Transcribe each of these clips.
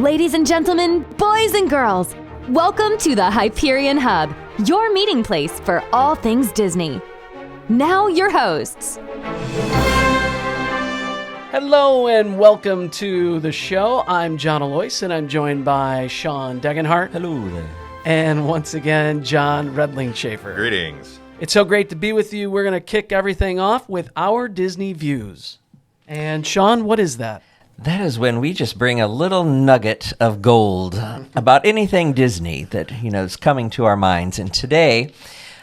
Ladies and gentlemen, boys and girls, welcome to the Hyperion Hub, your meeting place for all things Disney. Now your hosts. Hello and welcome to the show. I'm John Alois and I'm joined by Sean Degenhart. Hello there. And once again, John Redling Schaefer. Greetings. It's so great to be with you. We're going to kick everything off with our Disney views. And Sean, what is that? That is when we just bring a little nugget of gold about anything Disney that, is coming to our minds. And today,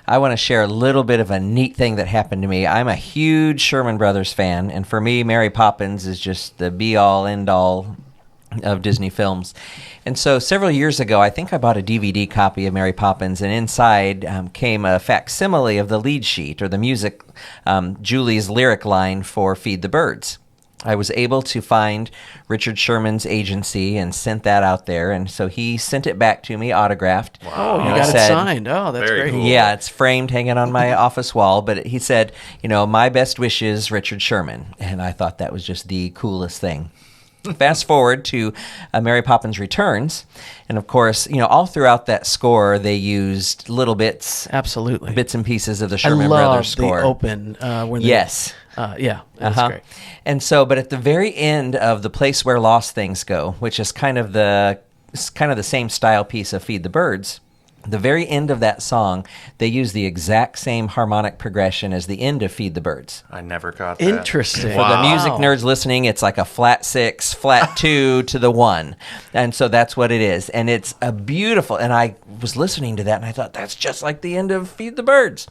I want to share a little bit of a neat thing that happened to me. I'm a huge Sherman Brothers fan, and for me, Mary Poppins is just the be-all, end-all of Disney films. And so several years ago, I think I bought a DVD copy of Mary Poppins, and inside came a facsimile of the lead sheet, or the music, Julie's lyric line for Feed the Birds. I was able to find Richard Sherman's agency and sent that out there, and so he sent it back to me, autographed. Wow, you got it signed. Oh, that's Very great. cool. Yeah, it's framed, hanging on my office wall, but he said, my best wishes, Richard Sherman, and I thought that was just the coolest thing. Fast forward to Mary Poppins Returns, and of course, all throughout that score, they used little bits, Absolutely. bits and pieces of the Sherman I love Brothers score. the open. When Yes. That's great. And so, but at the very end of The Place Where Lost Things Go, which is kind of the same style piece of Feed the Birds, the very end of that song, they use the exact same harmonic progression as the end of Feed the Birds. I never got that. Interesting. For the music nerds listening, it's like a flat 6, flat 2 to the 1. And so that's what it is. And it's a beautiful, and I was listening to that and I thought, that's just like the end of Feed the Birds.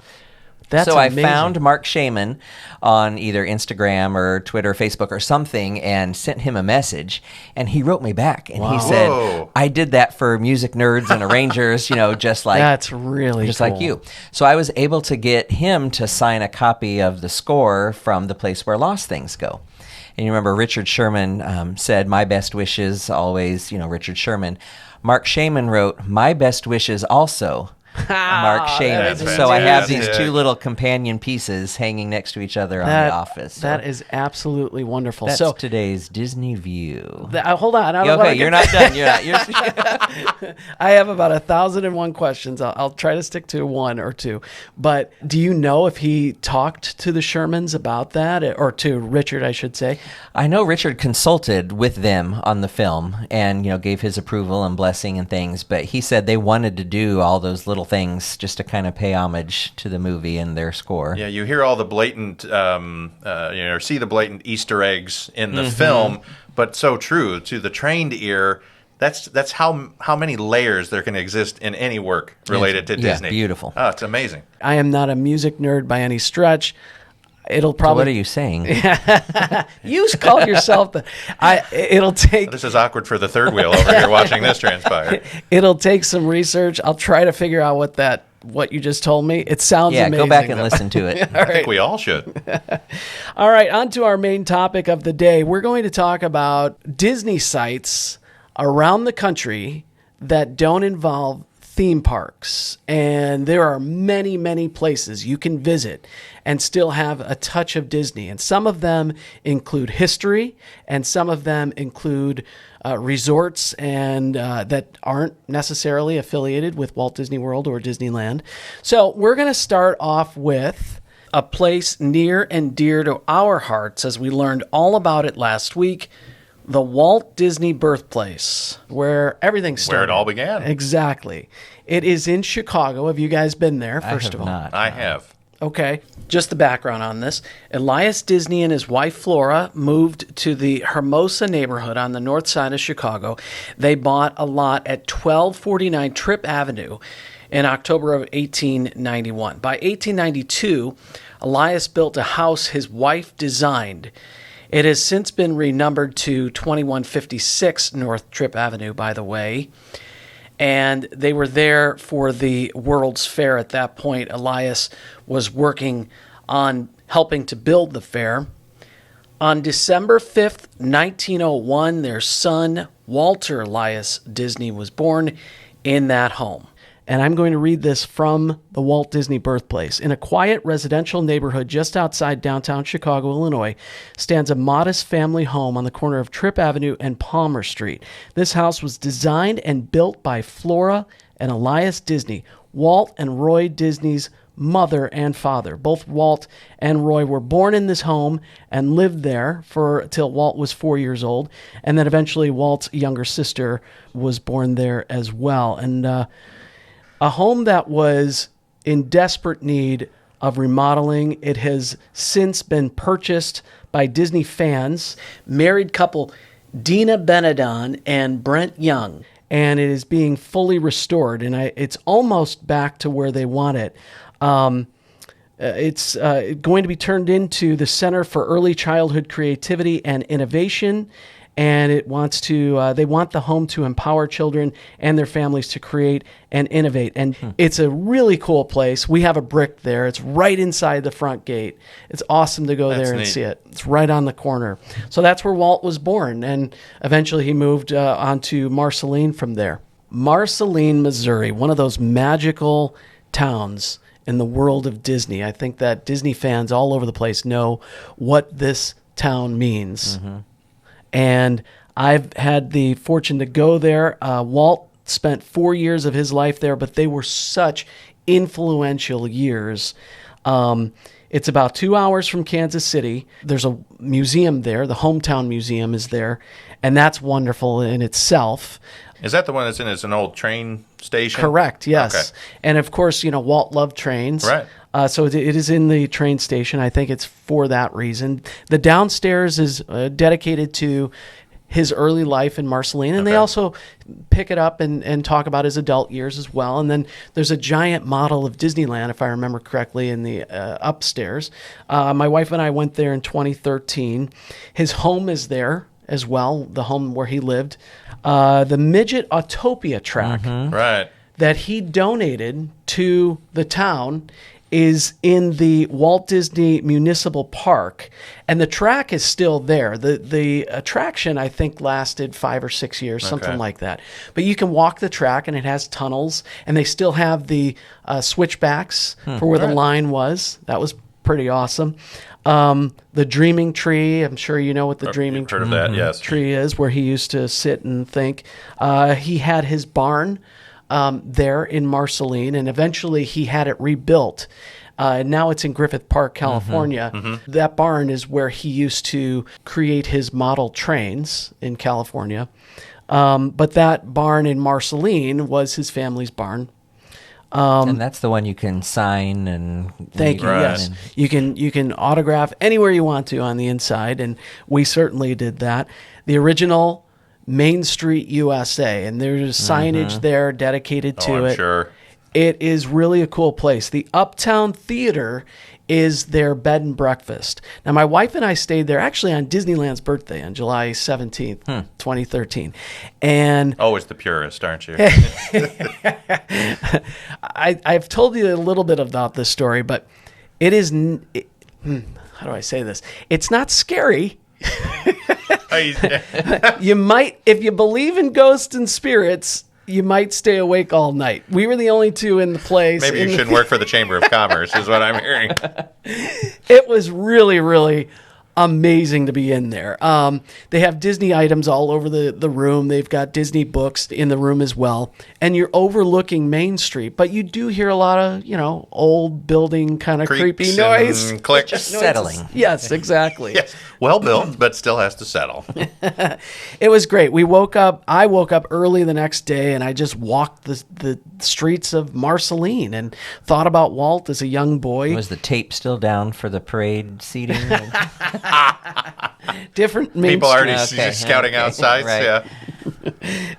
That's so amazing. I found Mark Shaman on either Instagram or Twitter, Facebook or something, and sent him a message, and he wrote me back, and he said, Whoa. I did that for music nerds and arrangers, just like That's really just cool. like you. So I was able to get him to sign a copy of the score from The Place Where Lost Things Go. And you remember Richard Sherman said, my best wishes, always, Richard Sherman. Mark Shaman wrote, my best wishes also, Mark Shaman. That's So I have these fantastic. two little companion pieces hanging next to each other on The Office. So That is absolutely wonderful. that's So today's Disney view. hold on. I don't Okay, wanna you're get- not done. You're I have about 1,001 questions. I'll try to stick to one or two. But do you know if he talked to the Shermans about that, or to Richard, I should say? I know Richard consulted with them on the film and, gave his approval and blessing and things, but he said they wanted to do all those little things just to kind of pay homage to the movie and their score. Yeah, you hear all the blatant, or see the blatant Easter eggs in the film, but so true to the trained ear. That's how many layers there can exist in any work related to Yeah, Disney. beautiful. Oh, it's amazing. I am not a music nerd by any stretch. It'll So probably. what are you saying? You called yourself the. It'll take. This is awkward for the third wheel over here watching this transpire. It'll take some research. I'll try to figure out what you just told me. It sounds Yeah, amazing. go back and though. listen to it. I think we all should. All right, on to our main topic of the day. We're going to talk about Disney sites around the country that don't involve theme parks. And there are many, many places you can visit and still have a touch of Disney. And some of them include history, and some of them include resorts and that aren't necessarily affiliated with Walt Disney World or Disneyland. So we're going to start off with a place near and dear to our hearts, as we learned all about it last week, the Walt Disney birthplace, where everything started. Where it all began. Exactly. It is in Chicago. Have you guys been there, I first have of all? not. I have. Okay. Just the background on this. Elias Disney and his wife Flora moved to the Hermosa neighborhood on the north side of Chicago. They bought a lot at 1249 Tripp Avenue in October of 1891. By 1892, Elias built a house his wife designed. It has since been renumbered to 2156 North Tripp Avenue, by the way. And they were there for the World's Fair at that point. Elias was working on helping to build the fair. On December 5th, 1901, their son, Walter Elias Disney, was born in that home. And I'm going to read this from the Walt Disney birthplace. In a quiet residential neighborhood just outside downtown Chicago, Illinois, stands a modest family home on the corner of Tripp Avenue and Palmer Street. This house was designed and built by Flora and Elias Disney, Walt and Roy Disney's mother and father. Both Walt and Roy were born in this home and lived there till Walt was 4 years old. And then eventually Walt's younger sister was born there as well. And a home that was in desperate need of remodeling. It has since been purchased by Disney fans, married couple Dina Benedon and Brent Young. And it is being fully restored, and it's almost back to where they want it. It's going to be turned into the Center for Early Childhood Creativity and Innovation, and it wants to. They want the home to empower children and their families to create and innovate. And it's a really cool place. We have a brick there. It's right inside the front gate. It's awesome to go there and see it. It's right on the corner. So that's where Walt was born, and eventually he moved on to Marceline from there. Marceline, Missouri, one of those magical towns in the world of Disney. I think that Disney fans all over the place know what this town means. And I've had the fortune to go there. Walt spent 4 years of his life there, but they were such influential years. It's about 2 hours from Kansas City. There's a museum there. The Hometown Museum is there, and that's wonderful in itself. Is that the one that's in? It's an old train station? Correct, yes. Okay. And of course, Walt loved trains. Right. So it is in the train station. I think it's for that reason. The downstairs is dedicated to his early life in Marceline, and they also pick it up and talk about his adult years as well. And then there's a giant model of Disneyland, if I remember correctly, in the upstairs. My wife and I went there in 2013. His home is there as well, the home where he lived. The Midget Autopia track Right. that he donated to the town is in the Walt Disney Municipal Park, and the track is still there. The attraction, I think, lasted 5 or 6 years, something like that. But you can walk the track, and it has tunnels, and they still have the switchbacks for where the line was. That was pretty awesome. The Dreaming Tree, I'm sure you know what the Dreaming Heard of that, yes. Tree is, where he used to sit and think. He had his barn there in Marceline, and eventually he had it rebuilt. Now it's in Griffith Park, California. That barn is where he used to create his model trains in California. But that barn in Marceline was his family's barn. And that's the one you can sign and Thank you. Right. Yes, you can autograph anywhere you want to on the inside, and we certainly did that. The original Main Street USA, and there's signage there dedicated to I'm it. sure. It is really a cool place. The Uptown Theater is their bed and breakfast. Now, my wife and I stayed there actually on Disneyland's birthday on July 17th, 2013. And Always the purist, aren't you? I've told you a little bit about this story, but it is, how do I say this? It's not scary. You might, if you believe in ghosts and spirits, you might stay awake all night. We were the only two in the place. Maybe you shouldn't work for the Chamber of Commerce, is what I'm hearing. It was really, really amazing to be in there. They have Disney items all over the room. They've got Disney books in the room as well. And you're overlooking Main Street, but you do hear a lot of, old building kind of creepy noise. And clicks. Just settling. Yes, exactly. Yes. Well built, but still has to settle. It was great. I woke up early the next day, and I just walked the streets of Marceline and thought about Walt as a young boy. Was the tape still down for the parade seating? Different Main People Street. already scouting outside. Right. Yeah.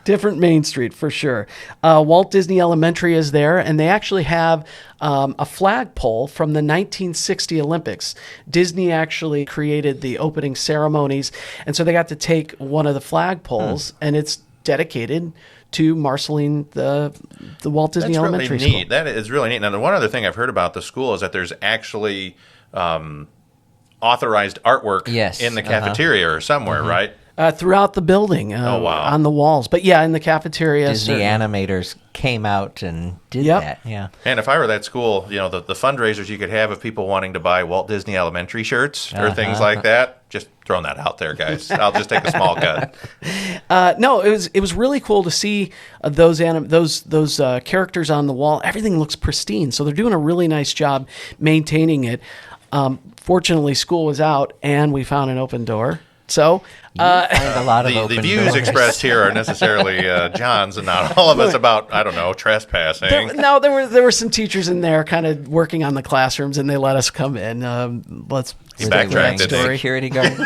Different Main Street for sure. Walt Disney Elementary is there, and they actually have a flagpole from the 1960 Olympics. Disney actually created the opening ceremonies, and so they got to take one of the flagpoles, and it's dedicated to Marceline, the Walt Disney Elementary really neat. School. That is really neat. Now, the one other thing I've heard about the school is that there's actually authorized artwork Yes. in the cafeteria or somewhere, right? throughout the building, Oh, wow. on the walls. But yeah, in the cafeteria. Disney certainly. animators came out and did Yep. that. Yeah. And if I were that school, the fundraisers you could have of people wanting to buy Walt Disney Elementary shirts or things like that, just throwing that out there, guys. I'll just take a small cut. No, it was really cool to see those characters on the wall. Everything looks pristine, so they're doing a really nice job maintaining it. Fortunately, school was out, and we found an open door. So Find a lot of The open views doors. expressed here are necessarily John's and not all of us about, I don't know, trespassing. there were some teachers in there kind of working on the classrooms, and they let us come in. Let's He stick with backtracked, that didn't he? story. Security guard.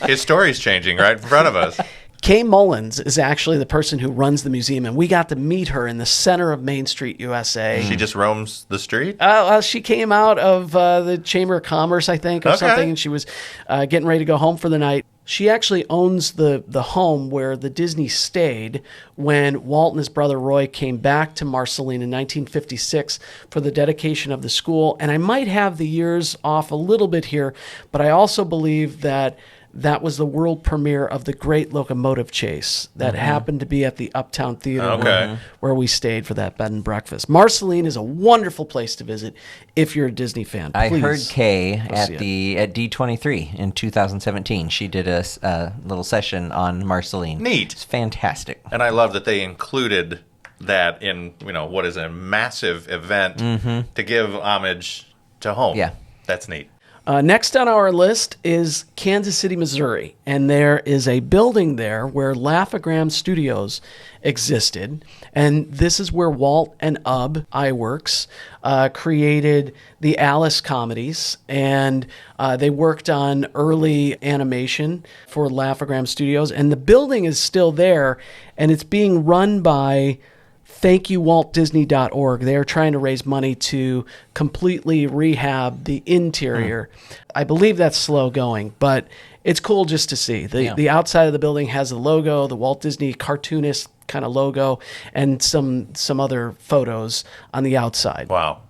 His story's changing right in front of us. Kay Mullins is actually the person who runs the museum, and we got to meet her in the center of Main Street, USA. She just roams the street? She came out of the Chamber of Commerce, I think, or Okay. something, and she was getting ready to go home for the night. She actually owns the home where the Disney stayed when Walt and his brother Roy came back to Marceline in 1956 for the dedication of the school. And I might have the years off a little bit here, but I also believe that was the world premiere of the Great Locomotive Chase that happened to be at the Uptown Theater Okay. where we stayed for that bed and breakfast. Marceline is a wonderful place to visit if you're a Disney fan. I Please heard Kay go at see at D23 in 2017. She did a little session on Marceline. Neat. It's fantastic. And I love that they included that in, what is a massive event to give homage to home. Yeah. That's neat. Next on our list is Kansas City, Missouri, and there is a building there where Laugh-O-Gram Studios existed, and this is where Walt and Ub Iwerks created the Alice comedies, and they worked on early animation for Laugh-O-Gram Studios, and the building is still there, and it's being run by ThankYouWaltDisney.org. They are trying to raise money to completely rehab the interior. I believe that's slow going, but it's cool just to see. The outside of the building has the logo, the Walt Disney cartoonist kind of logo, and some other photos on the outside. Wow.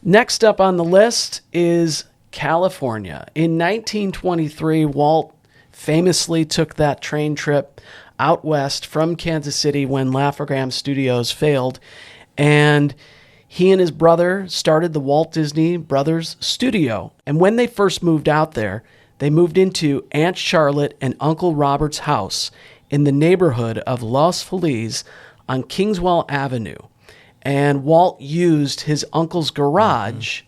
Next up on the list is California. In 1923, Walt famously took that train trip out west from Kansas City when Laugh-O-Gram Studios failed, and he and his brother started the Walt Disney Brothers Studio. And when they first moved out there, they moved into Aunt Charlotte and Uncle Robert's house in the neighborhood of Los Feliz on Kingswell Avenue. And Walt used his uncle's garage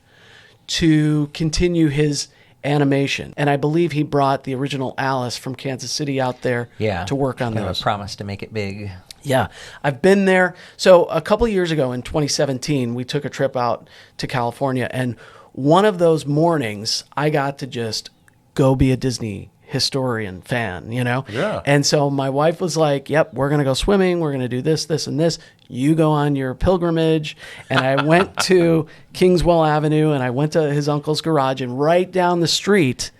to continue his animation. And I believe he brought the original Alice from Kansas City out there to work on Kind of those. a promise to make it big. Yeah, I've been there. So a couple of years ago in 2017, we took a trip out to California. And one of those mornings, I got to just go be a Disney historian fan, Yeah. And so my wife was like, yep, we're going to go swimming. We're going to do this, this, and this. You go on your pilgrimage. And I went to Kingswell Avenue, and I went to his uncle's garage, and right down the street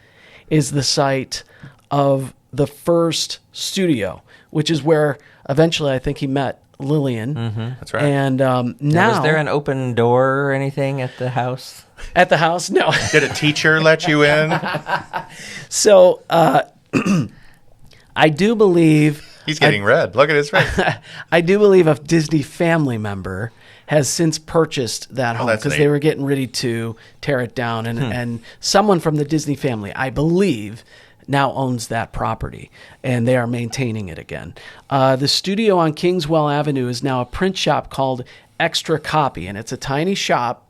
is the site of the first studio, which is where eventually I think he met Lillian. That's right. And Now, now was there an open door or anything at the house? at the house, no. Did a teacher let you in? So I do believe He's getting red. Look at his face. I do believe a Disney family member has since purchased that home that's because neat. they were getting ready to tear it down, and someone from the Disney family, I believe, now owns that property, and they are maintaining it again. The studio on Kingswell Avenue is now a print shop called Extra Copy, and it's a tiny shop,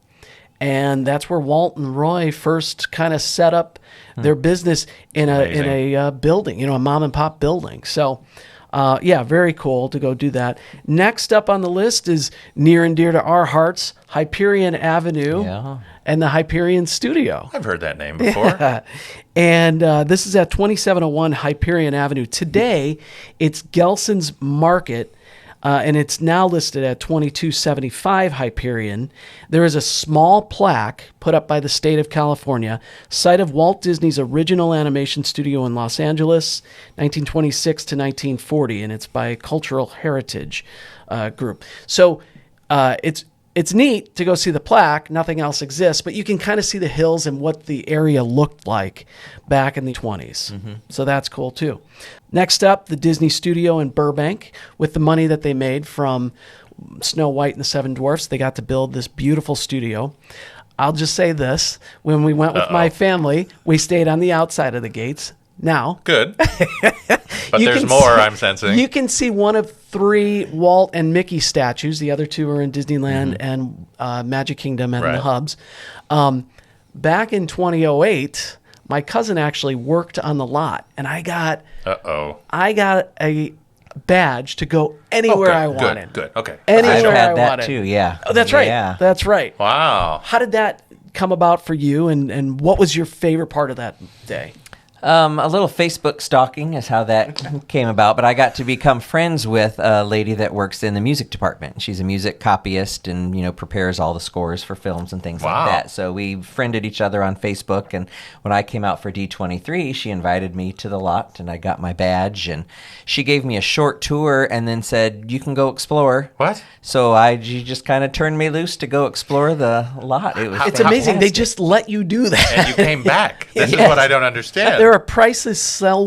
and that's where Walt and Roy first kind of set up their business in a building, a mom and pop building. So, very cool to go do that. Next up on the list is near and dear to our hearts, Hyperion Avenue and the Hyperion Studio. I've heard that name before. And this is at 2701 Hyperion Avenue. Today, it's Gelson's Market, and it's now listed at 2275 Hyperion. There is a small plaque put up by the state of California, site of Walt Disney's original animation studio in Los Angeles, 1926 to 1940, and it's by Cultural Heritage Group. So it's it's neat to go see the plaque. Nothing else exists, but you can kind of see the hills and what the area looked like back in the 20s. So that's cool too. Next up, the Disney Studio in Burbank. With the money that they made from Snow White and the Seven Dwarfs, they got to build this beautiful studio. I'll just say this. When we went with my family, we stayed on the outside of the gates. Now, Good. But you there's can more, see- I'm sensing. You can see one of 3 Walt and Mickey statues. The other 2 are in Disneyland and Magic Kingdom and Right. the hubs. Back in 2008, my cousin actually worked on the lot, and I got a badge to go anywhere I wanted. Good. Okay. Anywhere I've I had that wanted. too, yeah. Oh, that's right. Yeah. That's right. Wow. How did that come about for you, and what was your favorite part of that day? A little Facebook stalking is how that came about, but I got to become friends with a lady that works in the music department. She's a music copyist and, prepares all the scores for films and things Wow. like that. So we friended each other on Facebook, and when I came out for D23, she invited me to the lot, and I got my badge, and she gave me a short tour and then said, you can go explore. What? So she just kind of turned me loose to go explore the lot. It was It's amazing. They fantastic. just let you do that. And you came back. This is Yes. what I don't understand. There are priceless cell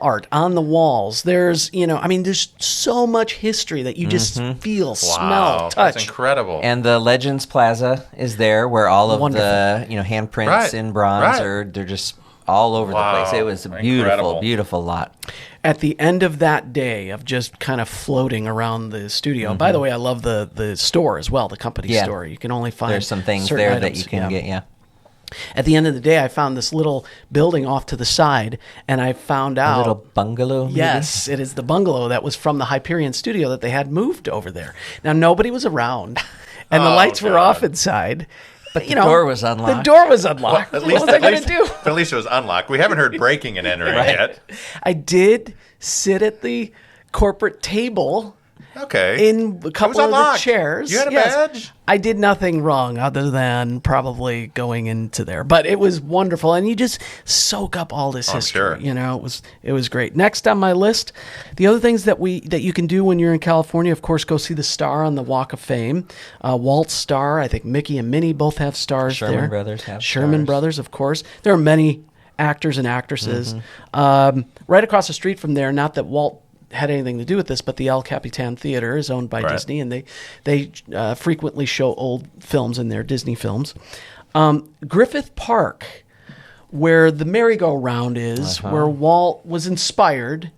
art on the walls. There's, there's so much history that you just feel, wow. smell, That's touch. incredible. And the Legends Plaza is there, where all of Wonderful. the handprints Right. in bronze Right. they're just all over Wow. the place. It was a beautiful, Incredible. beautiful lot. At the end of that day of just kind of floating around the studio. By the way, I love the store as well, the company Yeah. store. You can only find There's some things certain there that items. you can get. Yeah, At the end of the day, I found this little building off to the side, and I found a out. little bungalow. maybe? Yes, it is the bungalow that was from the Hyperion studio that they had moved over there. Now, nobody was around, and the Oh, lights were God. off inside. But the door was The unlocked. door was unlocked. At what least, was I at, going least, to do? but at least it was unlocked. We haven't heard breaking and entering yet. I did sit at the corporate table Okay. in a couple of the unlocked. chairs. You had a Yes. badge? I did nothing wrong other than probably going into there, but it was wonderful, and you just soak up all this history. sure. It was great. Next on my list, the other things that you can do when you're in California, of course, go see the star on the Walk of Fame. Walt's star. I think Mickey and Minnie both have stars Sherman there. Brothers have Sherman stars. Brothers, of course. There are many actors and actresses. Right across the street from there, not that Walt had anything to do with this, but the El Capitan Theater is owned by Right. Disney, and they frequently show old films in there, Disney films. Griffith Park, where the merry-go-round is, where Walt was inspired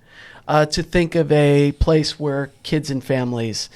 to think of a place where kids and families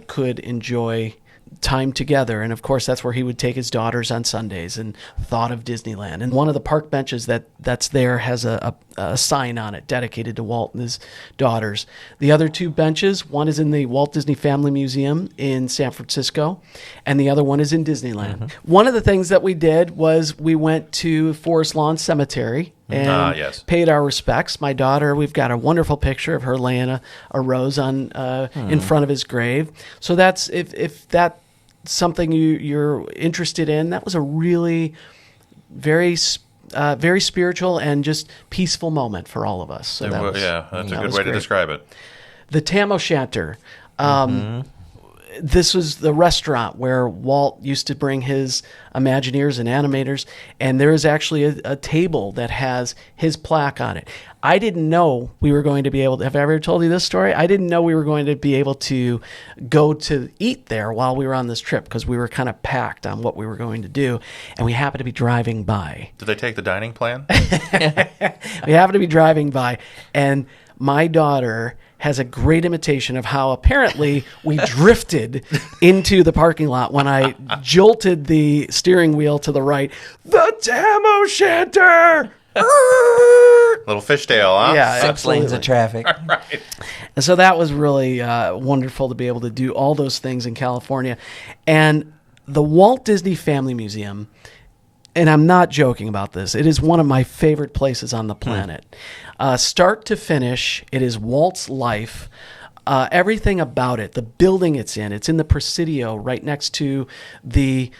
could enjoy time together. And of course, that's where he would take his daughters on Sundays, and thought of Disneyland. And one of the park benches that's there has a sign on it dedicated to Walt and his daughters. The other 2 benches, one is in the Walt Disney Family Museum in San Francisco, and the other one is in Disneyland. One of the things that we did was we went to Forest Lawn Cemetery and yes. paid our respects. My daughter, we've got a wonderful picture of her laying a rose on in front of his grave. So that's if that's something you're interested in. That was a really very spiritual and just peaceful moment for all of us. So that was, That's a that good was way to great. describe it. The Tam O'Shanter. This was the restaurant where Walt used to bring his Imagineers and animators, and there is actually a table that has his plaque on it. I didn't know we were going to be able to, have I ever told you this story? I didn't know we were going to be able to go to eat there while we were on this trip, because we were kind of packed on what we were going to do, and we happened to be driving by. Did they take the dining plan? We happened to be driving by, and my daughter has a great imitation of how apparently we drifted into the parking lot when I jolted the steering wheel to the right. The Tam O'Shanter! Little fishtail, huh? Yeah, 6 lanes absolutely. of traffic. And so that was really wonderful to be able to do all those things in California. And the Walt Disney Family Museum, and I'm not joking about this, it is one of my favorite places on the planet. Start to finish, it is Walt's life. Everything about it, the building it's in the Presidio right next to the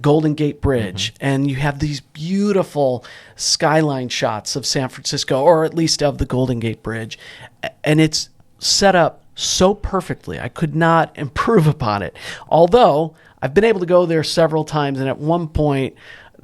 Golden Gate Bridge, and you have these beautiful skyline shots of San Francisco, or at least of the Golden Gate Bridge, and it's set up so perfectly. I could not improve upon it. Although I've been able to go there several times, and at one point,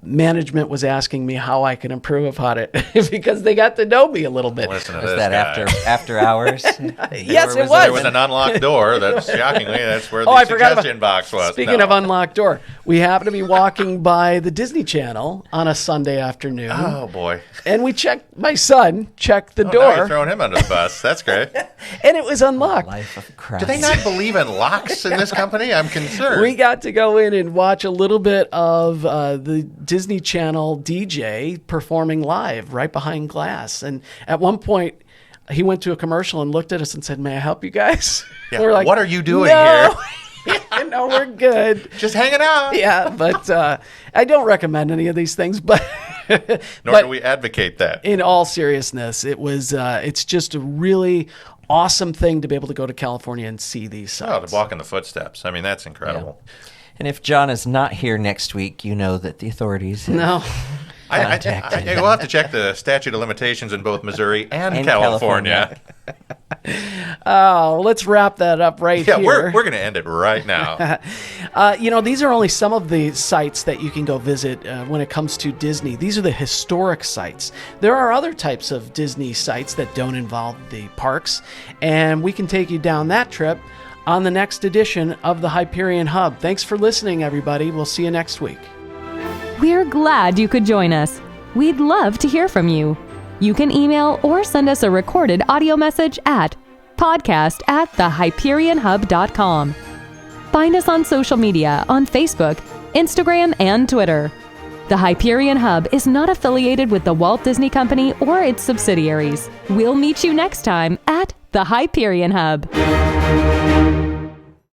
management was asking me how I could improve upon it because they got to know me a little bit. Listen to Was this that guy. after hours? Yes, Or it was. There was an unlocked door. That's shockingly, that's where the I forgot about- suggestion box was. Speaking No. of unlocked door, we happened to be walking by the Disney Channel on a Sunday afternoon, Oh boy! and we checked. My son checked the Now door, you're throwing him under the bus. That's great. and it was unlocked. Life of Christ. Do they not believe in locks in this company? I'm concerned. We got to go in and watch a little bit of the Disney Channel DJ performing live right behind glass. And at one point, he went to a commercial and looked at us and said, "May I help you guys?" Yeah, We're like, what are you doing "No." No, we're good. Just hanging out. Yeah, but I don't recommend any of these things. But Nor do we advocate that. in all seriousness, it's just a really awesome thing to be able to go to California and see these Oh, sites. to walk in the footsteps. I mean, that's incredible. And if John is not here next week, you know that the authorities have No. We'll have to check the statute of limitations in both Missouri and California. Oh, let's wrap that up right Yeah, here. we're going to end it right now. These are only some of the sites that you can go visit when it comes to Disney. These are the historic sites. There are other types of Disney sites that don't involve the parks, and we can take you down that trip on the next edition of the Hyperion Hub. Thanks for listening, everybody. We'll see you next week. We're glad you could join us. We'd love to hear from you. You can email or send us a recorded audio message at podcast@thehyperionhub.com. Find us on social media on Facebook, Instagram, and Twitter. The Hyperion Hub is not affiliated with the Walt Disney Company or its subsidiaries. We'll meet you next time at the Hyperion Hub.